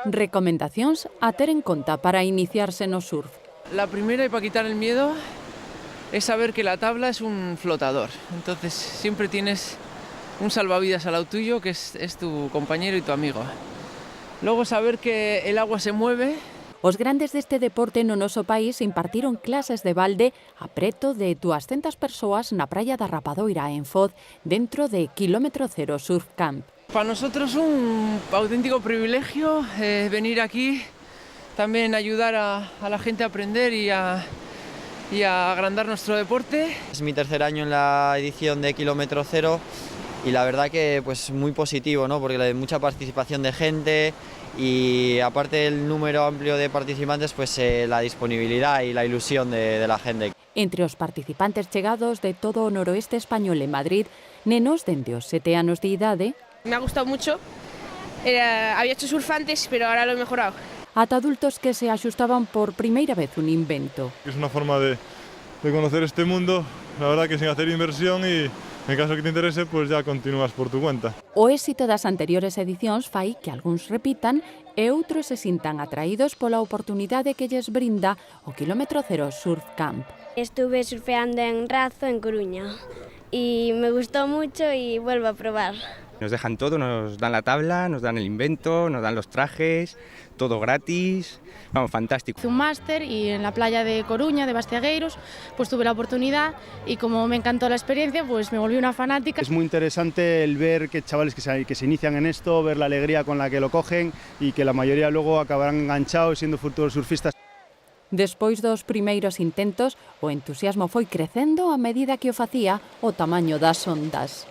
Recomendacións a ter en conta para iniciarse no surf. La primera, y para quitar el miedo, es saber que la tabla es un flotador. Entonces siempre tienes un salvavidas al lado tuyo, que es tu compañero y tu amigo. Luego saber que el agua se mueve. Os grandes deste deporte no noso país impartiron clases de balde a preto de 200 persoas na praia da Rapadoira, en Foz, dentro de Kilómetro Cero Surf Camp. Para nosotros un auténtico privilegio venir aquí, también ayudar a la gente a aprender y a agrandar nuestro deporte. Es mi tercer año en la edición de Kilómetro Cero y la verdad que pues muy positivo, ¿no? Porque hay mucha participación de gente y aparte del número amplio de participantes, pues la disponibilidad y la ilusión de la gente. Entre os participantes chegados de todo o noroeste español en Madrid, nenos dende os 7 anos de idade. Me ha gustado mucho, había hecho surf antes, pero ahora lo he mejorado. Ata adultos que se axustaban por primeira vez un invento. Es una forma de conocer este mundo, la verdad que sin hacer inversión y en caso que te interese, pues ya continúas por tu cuenta. O éxito das anteriores edicións fai que algúns repitan e outros se sintan atraídos pola oportunidade que lles brinda o Kilómetro Cero Surf Camp. Estuve surfeando en Razo, en Coruña, y me gustó mucho y vuelvo a probar. Nos dejan todo, nos dan la tabla, nos dan el invento, nos dan los trajes, todo gratis, vamos, fantástico. Hice un máster y en la playa de Coruña, de Bastiagueiros, pues tuve la oportunidad y como me encantó la experiencia, pues me volví una fanática. Es muy interesante el ver que chavales que se inician en esto, ver la alegría con la que lo cogen y que la mayoría luego acabarán enganchados siendo futuros surfistas. Despois dos primeiros intentos, o entusiasmo foi crecendo a medida que o facía o tamaño das ondas.